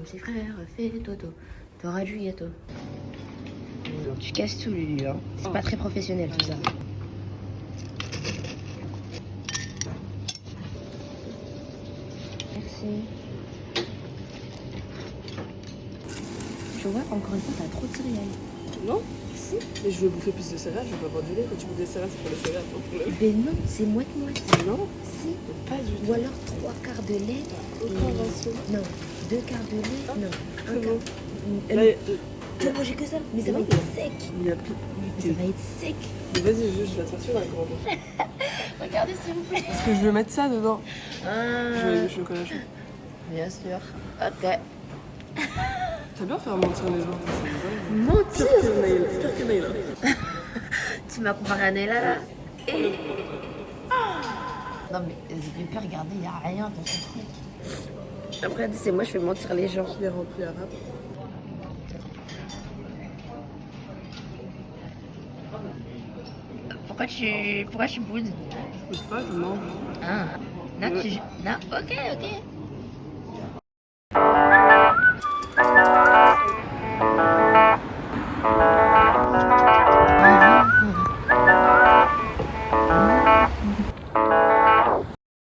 petit frère fait toto. T'auras du gâteau. Tu casses tout, Lulu. Hein. C'est pas très professionnel tout ça. Merci. Tu vois, encore une fois, t'as trop de céréales. Non? Si. Mais je veux bouffer plus de céréales, je veux pas boire du lait. Quand tu bouffes des céréales, c'est pour les céréales, pas pour le lait. Ben non, c'est moite-moite. Non? Si. Pas du tout. Ou alors 3 quarts de lait. Convention. Non, 2 quarts de lait. Ah, non, un Comment? quart. Là, Tu vas manger que ça, mais ça va non, être sec. il y a plus. Ça va être sec. Mais vas-y, je la t'assure, la grande. Regardez s'il vous plaît. Est-ce que je veux mettre ça dedans? Ah, Je veux le chocolat chaud. bien sûr. Ok. T'as bien faire mentir les gens, ça me donne. Mentir. Pire que Naïla. Tu m'as comparé à Nella là. Et... Non mais j'ai peur, regardez, il n'y a rien dans ce truc. Après, c'est moi, je fais mentir les gens. Je l'ai rempli arabe. Pourquoi tu boudes? Je sais pas, je mange. Ah. Là, tu... Là, ok.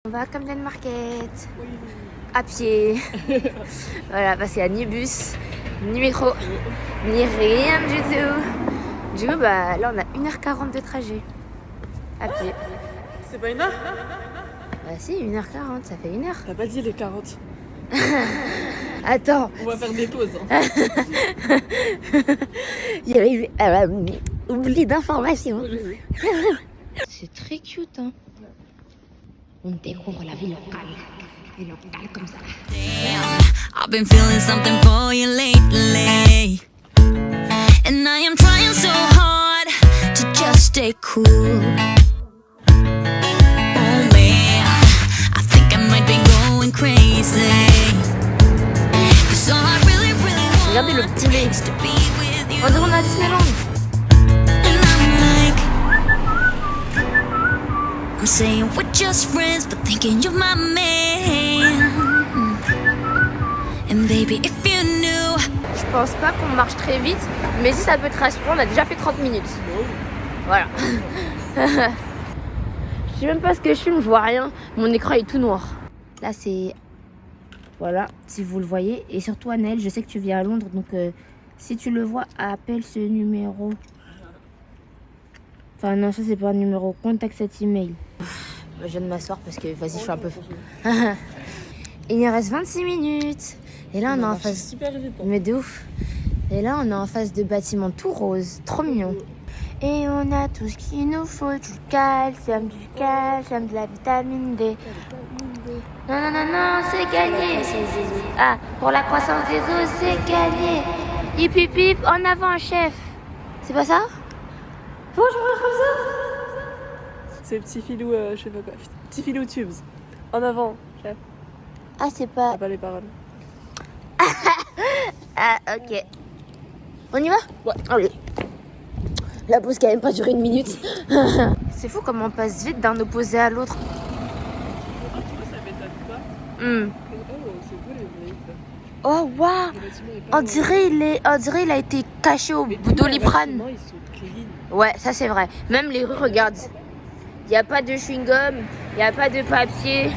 On va à Camden Market. À pied. Voilà, parce qu'il n'y a ni bus, ni métro, ni rien du tout. Du coup, bah, là, on a 1h40 de trajet. À pied. C'est pas une heure? Bah si, 1h40, ça fait 1h. T'as pas dit les 40. Attends. On va faire des pauses. Hein. Il y avait eu oubli d'informations. C'est très cute, hein. On découvre la vie locale. Vie locale comme ça. I've been feeling something for you lately, and I am trying so hard to just stay cool. Only I think I might be going crazy, 'cause all I really Regardez le want petit lait. is to be with you. On dirait on est à Disneyland. And I'm saying we're just friends, but thinking you're my man. And baby, if you knew. Je pense pas qu'on marche très vite, mais si ça peut te rassurer, on a déjà fait 30 minutes. Voilà. Je sais même pas ce que je filme, je vois rien. Mon écran est tout noir. Là, c'est... Voilà, si vous le voyez. Et surtout, Annelle, je sais que tu vis à Londres, donc si tu le vois, appelle ce numéro. Enfin, non, ça, c'est pas un numéro. Contacte cet email. Je viens de m'asseoir parce que, vas-y, je suis un peu... Il nous reste 26 minutes. Et là, on est en face... Super vite. Hein. Mais de ouf. Et là, on est en face de bâtiments tout roses. Trop mignon. Et on a tout ce qu'il nous faut. Du calcium, de la vitamine D. Non, c'est gagné. Ah, pour la croissance des os, c'est gagné. Hip hip hip, en avant, chef. C'est pas ça? Faut que je mange comme ça? C'est petit filou, je sais pas quoi. Petit filou tubes. En avant, chef. Ah, c'est pas... T'as pas les paroles. Ah, ok. On y va? Ouais. Allez. La pause qui a même pas duré 1 minute. C'est fou comment on passe vite d'un opposé à l'autre. Ça m'étonne pas. Oh, c'est beau les briques. Oh, waouh! Le bâtiment est pas On dirait il a été caché au bout d'Oliprane. Ils sont clean. Ouais, ça c'est vrai. Même les rues, regarde. Il n'y a pas de chewing-gum, il n'y a pas de papier,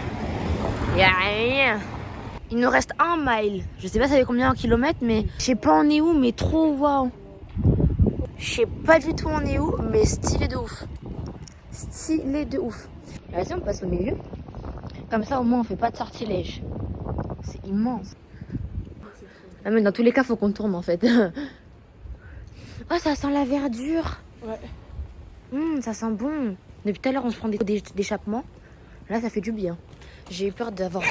il n'y a rien. Il nous reste 1 mile. Je sais pas ça fait combien en kilomètres, mais je sais pas on est où, mais trop waouh. Je sais pas du tout on est où, mais stylé de ouf. Stylé de ouf. Vas-y, on passe au milieu. Comme ça, au moins, on fait pas de sortilège. C'est immense. Ah, mais dans tous les cas, faut qu'on tourne en fait. Oh, ça sent la verdure. Ouais. Ça sent bon. Depuis tout à l'heure, on se prend des d'échappement. Là, ça fait du bien. J'ai eu peur d'avoir...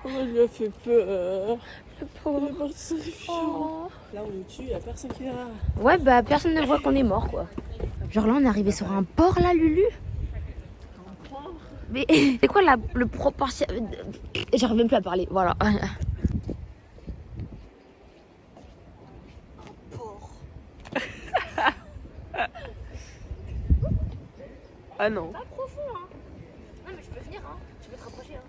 Oh, il lui a fait peur. Le pauvre. Il est parti sur les fions. Là, on le tue, il y a personne qui est là. Ouais, bah personne ne voit qu'on est mort, quoi. Genre là, on est arrivé sur un port, là, Lulu. Un port? Mais c'est quoi le proportion... J'arrive même plus à parler, voilà. Ah non. Pas profond, hein. Non, mais je peux venir, hein. Tu peux te rapprocher, hein.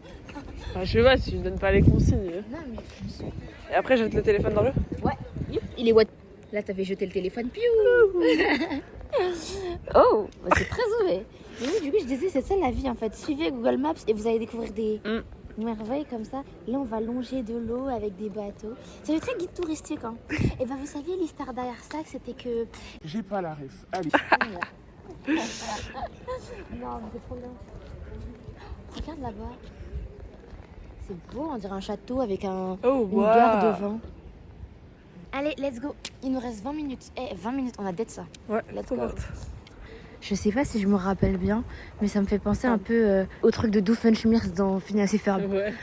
Enfin, je sais pas si tu me donnes pas les consignes. Non, mais je suis. Et après, jette le téléphone dans l'eau. Ouais. Youp, il est what? Là, t'avais jeté le téléphone. Piou. Oh, bah, c'est très ouvert. Mais oui, du coup, je disais, c'est ça la vie en fait. Suivez Google Maps et vous allez découvrir des merveilles comme ça. Là, on va longer de l'eau avec des bateaux. C'est très guide touristique. Hein. Et ben, vous saviez, l'histoire derrière ça, c'était que. J'ai pas la ref. Allez. Non, mais c'est trop bien. Regarde là-bas. C'est beau, on dirait un château avec une gare devant. Allez, let's go. Il nous reste 20 minutes. 20 minutes, on a d'être ça. Ouais, let's trop go. morte. Je sais pas si je me rappelle bien, mais ça me fait penser un peu au truc de Doofenshmirtz dans Phineas et Ferb. Ouais.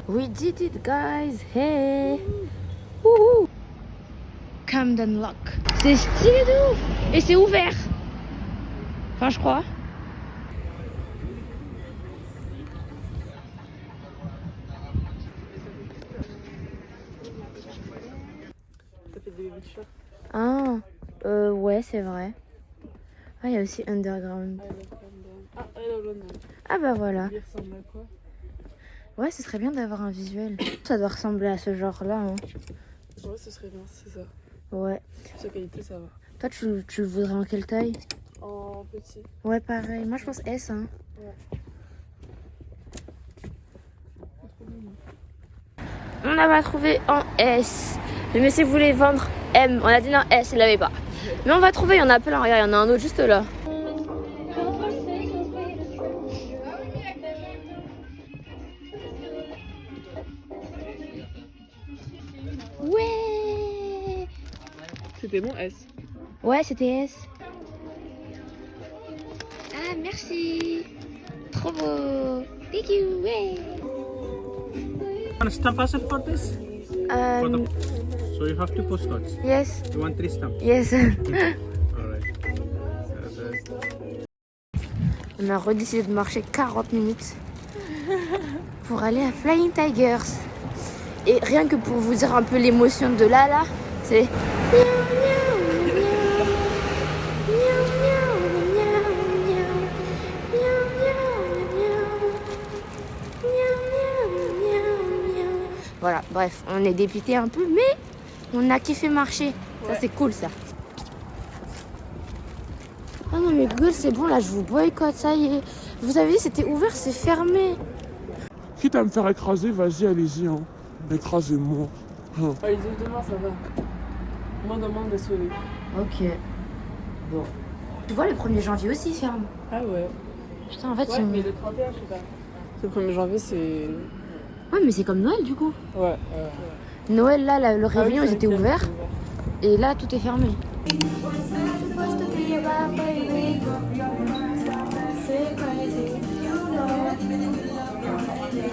We did it, guys. Hey. Wouhou. Camden Lock. C'est stylé de ouf. Et c'est ouvert. Enfin, je crois. Ça fait des baby shops. Ah, ouais, c'est vrai. Ah, il y a aussi Underground. Ah, I Love London. Ah bah voilà. Il ressemble à quoi? Ouais, ce serait bien d'avoir un visuel. Ça doit ressembler à ce genre-là. Hein. Ouais, ce serait bien, c'est ça. Ouais. Sa qualité, ça va. Toi, tu le voudrais en quelle taille? En petit. Ouais, pareil. Moi, je pense S. Hein. Ouais. On n'a pas trouvé en S. Le monsieur voulait vendre M. On a dit non, S, il l'avait pas. Mais on va trouver, il y en a plein. Regarde, il y en a un autre juste là. Ouais. C'était bon, S. Ouais, c'était S. Ah, merci. Trop beau. Thank you. Ouais. One stamp parcel for this? So you have two postcards. Yes. You want 3 stamps? Yes. Alright. On a redécidé de marcher 40 minutes pour aller à Flying Tigers. Et rien que pour vous dire un peu l'émotion de là, c'est... Voilà, bref, on est dépité un peu, mais on a kiffé marcher. Ça, c'est cool, ça. Ah non, mais Google, c'est bon, là, je vous boycotte, ça y est. Vous avez dit, c'était ouvert, c'est fermé. Quitte à me faire écraser, vas-y, allez-y. Hein. Écrasez-moi. Hein. Ah, ils ouvrent demain, ça va. Moins de monde de sauver. Ok. Bon. Tu vois, le 1er janvier aussi, il ferme. Ah ouais. Putain, en fait, Ouais, mais le 31, je sais pas. Le 1er janvier, c'est. Ouais, mais c'est comme Noël, du coup. Ouais. Noël, là, le réveillon, oui, ils étaient ouverts. Et là, tout est fermé.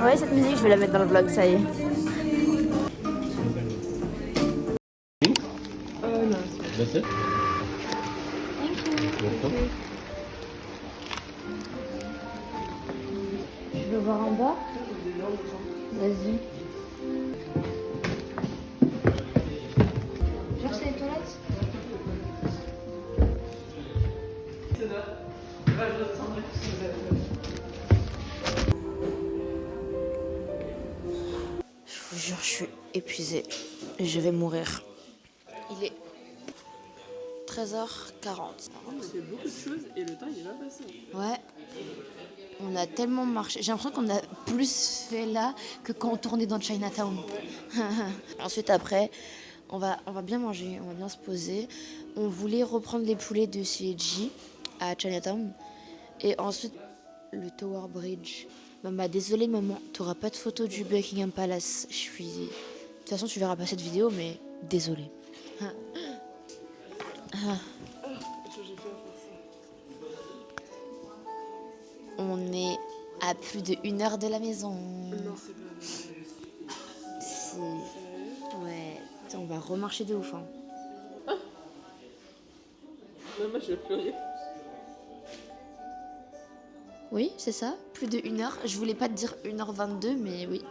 Ouais, cette musique, je vais la mettre dans le vlog, ça y est. Non, That's it? Tu veux voir en bas? Vas-y. Genre, c'est les toilettes? Je vous jure, je suis épuisée. Je vais mourir. Il est 13h40. on fait beaucoup de choses et le temps, il est pas passé. Ouais. On a tellement marché. J'ai l'impression qu'on a plus fait là que quand on tournait dans Chinatown. Ensuite, après, on va bien manger, on va bien se poser. On voulait reprendre les poulets de chez G à Chinatown. Et ensuite, le Tower Bridge. Maman, désolée maman, t'auras pas de photo du Buckingham Palace. Je suis... De toute façon, tu verras pas cette vidéo, mais désolée. On est à plus de 1 heure de la maison. Non, c'est pas vrai. Si. Ouais. Putain, on va remarcher de ouf. Hein. Non, moi, je vais pleurer. Oui, c'est ça. Plus de 1 heure. Je voulais pas te dire 1h22, mais oui.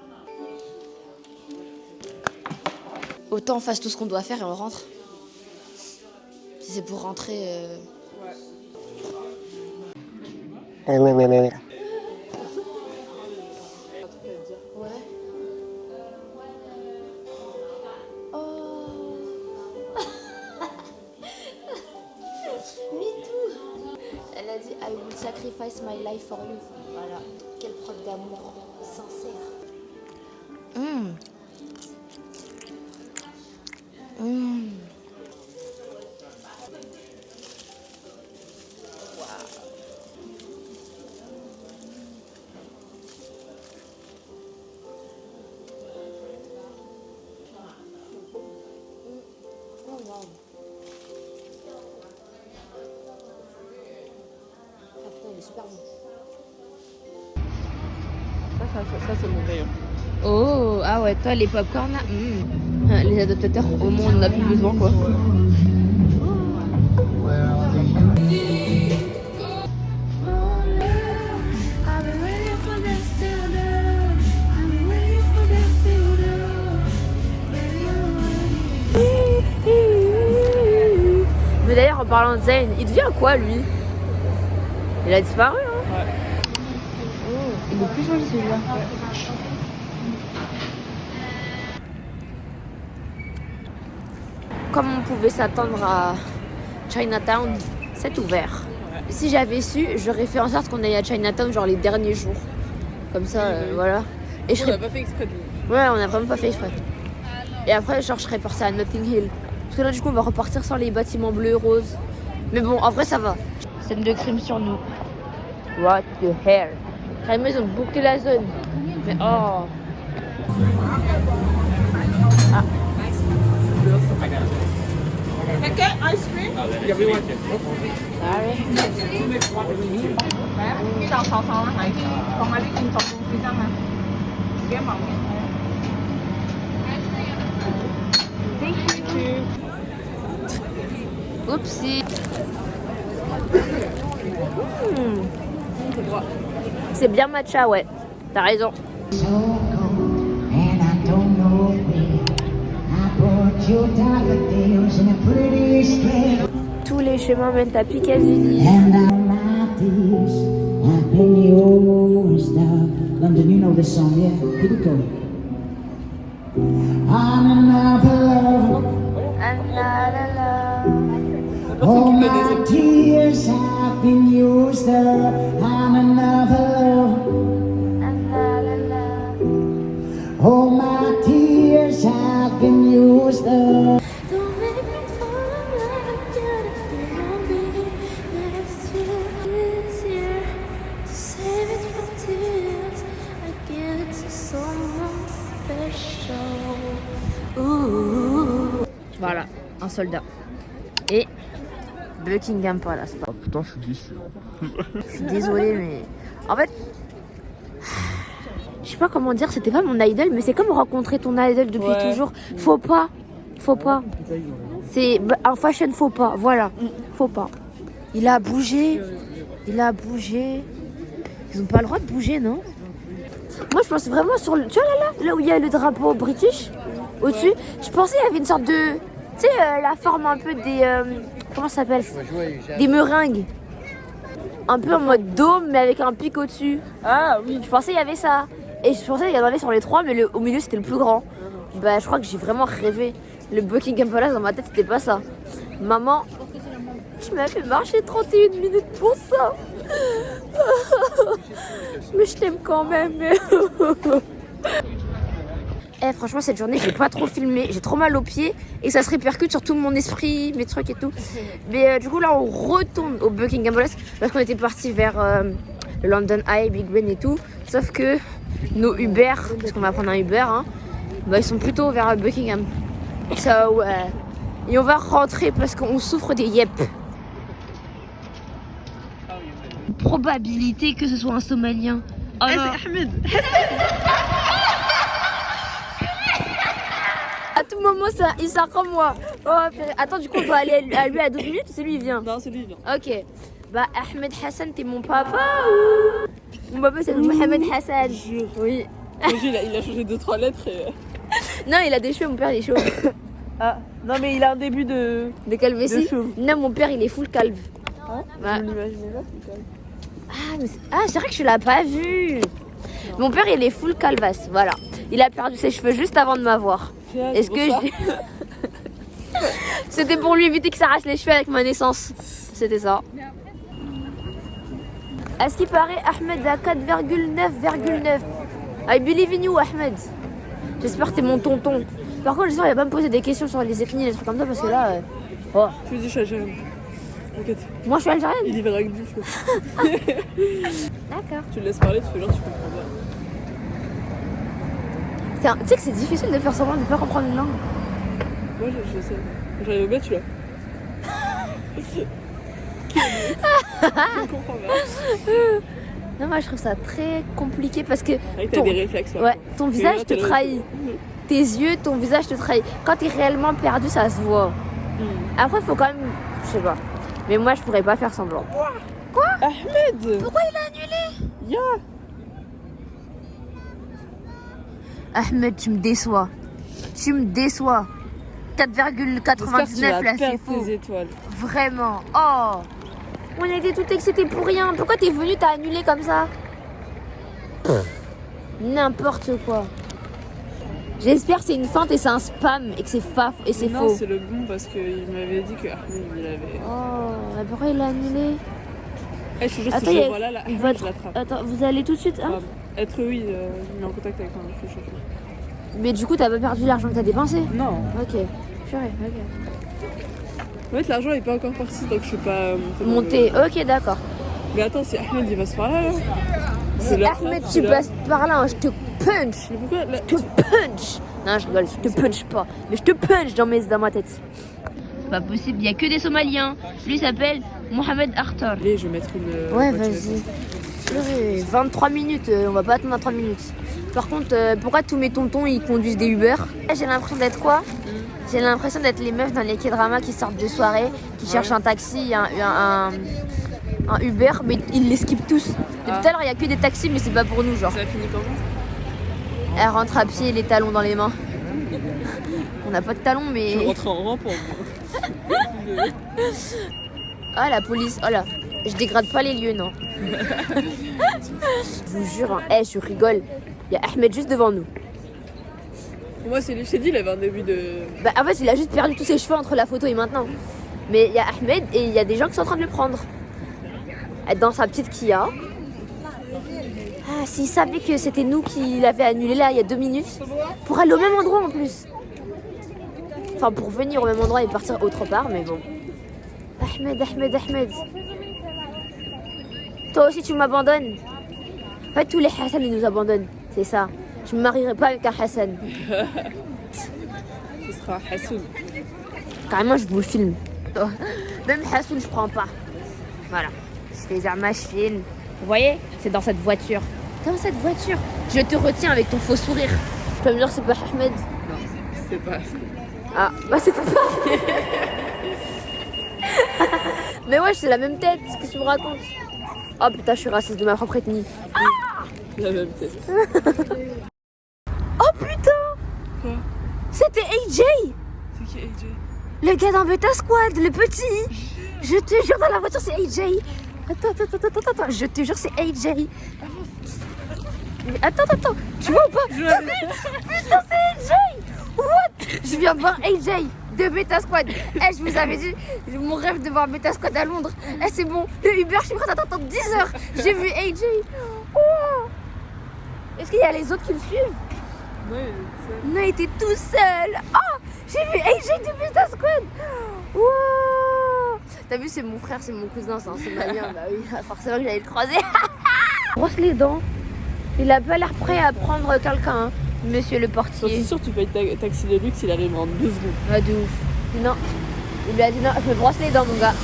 Autant on fasse tout ce qu'on doit faire et on rentre. Si c'est pour rentrer... die for you. Voilà, quelle preuve d'amour sincère. Il est super bon. Ça c'est mon rayon. Oh, ah ouais, toi les popcorn là, les adaptateurs, au moins on en a plus besoin quoi. Mais d'ailleurs en parlant de Zayn, il devient quoi lui? Il a disparu hein? Ouais. Oh, il est plus joli celui-là. Comme on pouvait s'attendre à Chinatown, c'est ouvert. Si j'avais su, j'aurais fait en sorte qu'on aille à Chinatown genre les derniers jours. Comme ça, voilà. Et je On serais... n'a pas fait exprès de venir. Ouais, on a vraiment pas fait exprès. Et après, genre, je serais partie à Notting Hill. Parce que là, du coup, on va repartir sur les bâtiments bleus et roses. Mais bon, en vrai, ça va. Scène de crime sur nous. What the hell? Carrément, ils ont bouclé la zone. Mais oh. Ah. Oupsie. C'est bien matcha, ouais. T'as raison. Tous les chemins mènent à Piccadilly. London, you know this song, yeah? Here we go. I'm another love. All my tears have been used up. I'm another love. All my tears have been used up. Don't make me fall in love again if you won't be next year. This year, to save it from tears, I give it to someone special. Ooh. Voilà, un soldat. Et Buckingham Palace. Ah putain, je suis déçu. Je suis désolée, mais en fait, je sais pas comment dire, c'était pas mon idol, mais c'est comme rencontrer ton idol depuis toujours. Faut pas. C'est un fashion faux pas, voilà. Faux pas. Il a bougé. Ils ont pas le droit de bouger, non? Moi, je pense vraiment sur le. Tu vois là où il y a le drapeau british, au-dessus, je pensais qu'il y avait une sorte de. Tu sais, la forme un peu des. Comment ça s'appelle? Des meringues. Un peu en mode dôme, mais avec un pic au-dessus. Ah oui. Je pensais qu'il y avait ça. Et je pensais qu'il y en avait sur les trois, mais au milieu c'était le plus grand. Bah, je crois que j'ai vraiment rêvé. Le Buckingham Palace dans ma tête, c'était pas ça. Maman, tu m'as fait marcher 31 minutes pour ça. Mais je t'aime quand même. Franchement, cette journée, j'ai pas trop filmé. J'ai trop mal aux pieds et ça se répercute sur tout mon esprit, mes trucs et tout. Mais du coup, là, on retourne au Buckingham Palace parce qu'on était parti vers le London Eye, Big Ben et tout. Sauf que nos Uber, parce qu'on va prendre un Uber, hein, bah, ils sont plutôt vers Buckingham. Ça, ouais. Et on va rentrer parce qu'on souffre des yep. Probabilité que ce soit un Somalien. Oh non. C'est Ahmed. À tout moment, ça, il sort comme moi. Oh, attends, du coup, on doit aller à lui à 12 minutes ou c'est lui, il vient? Non, c'est lui, il vient. Ok. Bah, Ahmed Hassan, t'es mon papa ou... Mon papa, c'est Mohamed Hassan. Oui. Il a changé 2-3 lettres et... Non, il a des cheveux, mon père, il est chauve. Ah, non mais il a un début de calvitie? de chauve. Non, mon père, il est full calve. Hein? Ouais. Je l'imaginais là, c'est calme. C'est vrai que je l'ai pas vu. Mon père, il est full calvasse, voilà. Il a perdu ses cheveux juste avant de m'avoir. Est-ce que c'était pour lui éviter qu'il s'arrache les cheveux avec ma naissance. C'était ça. À ce qui paraît, Ahmed à 4,9,9. I believe in you, Ahmed. J'espère que t'es mon tonton. Par contre, j'espère qu'il va pas me poser des questions sur les ethnies, les trucs comme ça, parce que là... Oh. Tu me dis, je suis algérienne. T'inquiète. Moi, je suis algérienne. Il y verra avec du feu. D'accord. Tu le laisses parler, tu fais genre, tu comprends pas. Tu sais que c'est difficile de faire semblant de ne pas comprendre une langue. Moi, je sais. J'arrive bien, tu l'as. Je comprends pas. Non, moi, je trouve ça très compliqué parce que... Avec t'as des réflexes. Ouais, ton visage te trahit. Tes yeux, ton visage te trahit. Quand t'es réellement perdu, ça se voit. Après, il faut quand même... Je sais pas. Mais moi, je pourrais pas faire semblant. Quoi Ahmed! Pourquoi il a annulé? Ya! Ahmed, tu me déçois. Tu me déçois. 4,99 là, c'est faux. tes étoiles. Vraiment. Oh! On était tout excités pour rien. Pourquoi t'es venu, t'as annulé comme ça? N'importe quoi. J'espère que c'est une feinte et c'est un spam et que c'est faf et c'est faux. Non, c'est le bon parce qu'il m'avait dit que Ahmed il avait. Oh, mais pourquoi il a annulé? Eh, je te jure, Attends, si il y je a- vois là, Ahmed, votre- je l'attrape. Attends, vous allez tout de suite, hein? Pardon. Être oui, il met en contact avec un mec chauffeur. Mais du coup, t'as pas perdu l'argent que t'as dépensé? Non. Ok. Purée, ok. En fait, l'argent est pas encore parti donc je suis pas montée. Monté, ok, d'accord. Mais attends, si Ahmed il passe par là. Si Ahmed, tu passes par là, hein, je te punch. Mais pourquoi là, Je te punch. Non, je rigole, je te punch pas. Mais je te punch dans ma tête. C'est pas possible, il y a que des Somaliens. Lui s'appelle Mohamed Akhtar. Allez, je vais mettre une. Ouais, voiture. vas-y. Purée, 23 minutes, on va pas attendre à 3 minutes. Par contre, pourquoi tous mes tontons ils conduisent des Uber? J'ai l'impression d'être quoi? J'ai l'impression d'être les meufs dans les K-dramas qui sortent de soirée, qui cherchent un taxi, un Uber, mais ils les skippent tous. Depuis tout à l'heure, il y a que des taxis, mais c'est pas pour nous, genre. Ça a fini comment? Elle rentre à pied, les talons dans les mains. On n'a pas de talons, mais... Je rentre en rampant. Ah, la police, oh là. Je dégrade pas les lieux, non. Je vous jure, hein. Je rigole. Il y a Ahmed juste devant nous. Pour moi, c'est lui, je t'ai dit, il avait un début de. Bah, en fait, il a juste perdu tous ses cheveux entre la photo et maintenant. Mais il y a Ahmed et il y a des gens qui sont en train de le prendre. Dans sa petite Kia. Ah, s'il savait que c'était nous qui l'avait annulé là il y a 2 minutes, pour aller au même endroit en plus. Enfin, pour venir au même endroit et partir autre part, mais bon. Ahmed. Toi aussi, tu m'abandonnes. En fait, tous les Hassan, ils nous abandonnent. C'est ça. Je me marierai pas avec un Hassan. Ce sera Hassoun. Carrément, je vous le filme. Même Hassoun, je prends pas. Voilà. Je fais je filme. Vous voyez? C'est dans cette voiture. Dans cette voiture. Je te retiens avec ton faux sourire. Tu peux me dire que c'est pas Ahmed? Non, c'est pas. Ah, bah c'est pas. Mais ouais, c'est la même tête. Qu'est-ce que tu me racontes? Oh putain, je suis raciste de ma propre ethnie. La même tête. Oh putain! Quoi? C'était AJ! C'est qui AJ? Le gars d'un Beta Squad, le petit! Je te jure, dans la voiture, c'est AJ! Attends, je te jure, c'est AJ! Mais attends, tu vois ou pas? Putain, c'est AJ! What? Je viens de voir AJ de Beta Squad. Je vous avais dit, mon rêve de voir Beta Squad à Londres. C'est bon, le Uber, je suis prête à attendre 10 heures. J'ai vu AJ. Oh. Est-ce qu'il y a les autres qui le suivent? Non, il était tout seul. Oh, j'ai vu AJ de Beta Squad. Wow. T'as vu, c'est mon frère, c'est mon cousin, c'est un Somalien. Bah oui, forcément que j'allais le croiser. Brosse les dents. Il a pas l'air prêt à prendre quelqu'un, hein, monsieur le portier. C'est sûr, tu payes taxi de luxe, il arrive en 2 secondes. Ah, de ouf. Non. Il lui a dit non, je me brosse les dents, mon gars.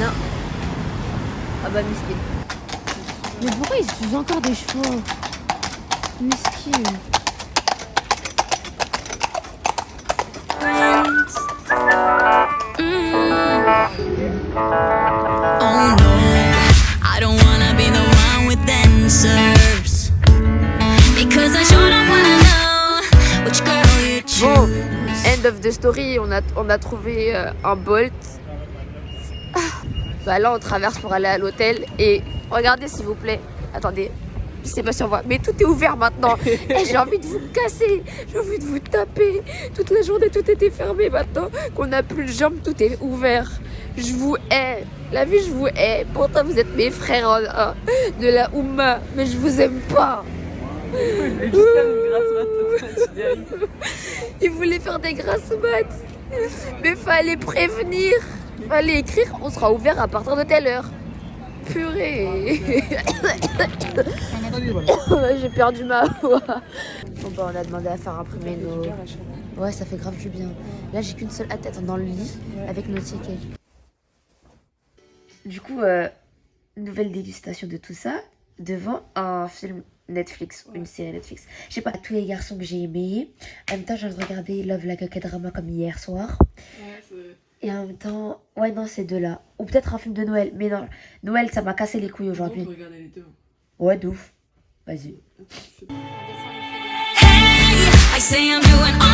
Non. Ah bah, miskin. Mais pourquoi il utilise encore des chevaux? Miskin. Oh no, I don't wanna be the one with answers, because I sure don't wanna know which girl you Bon, choose. end of the story, on a trouvé un Bolt. Bah là, on traverse pour aller à l'hôtel et regardez s'il vous plaît. Attendez. je sais pas si on voit, mais tout est ouvert maintenant. Et j'ai envie de vous casser, j'ai envie de vous taper. Toute la journée, tout était fermé. Maintenant qu'on n'a plus de jambes, tout est ouvert. Je vous hais. La vie, je vous hais. Pourtant, vous êtes mes frères de la Oumma, mais je vous aime pas. Il voulait faire des grasses mat. Mais fallait prévenir. Fallait écrire, on sera ouvert à partir de telle heure. Purée. J'ai perdu ma voix. Bon bah on a demandé à faire imprimer nos... Ouais, ça fait grave du bien. Là j'ai qu'une seule tête dans le lit avec nos tickets. Du coup, nouvelle dégustation de tout ça devant un film Netflix, une série Netflix. Je sais pas, tous les garçons que j'ai aimés. En même temps, j'ai regardé Love Like a K-drama comme hier soir. Et en même temps, ouais, non, ces deux-là. Ou peut-être un film de Noël. Mais non, Noël, ça m'a cassé les couilles aujourd'hui. Ouais, de ouf. Vas-y. Hey, I say I'm doing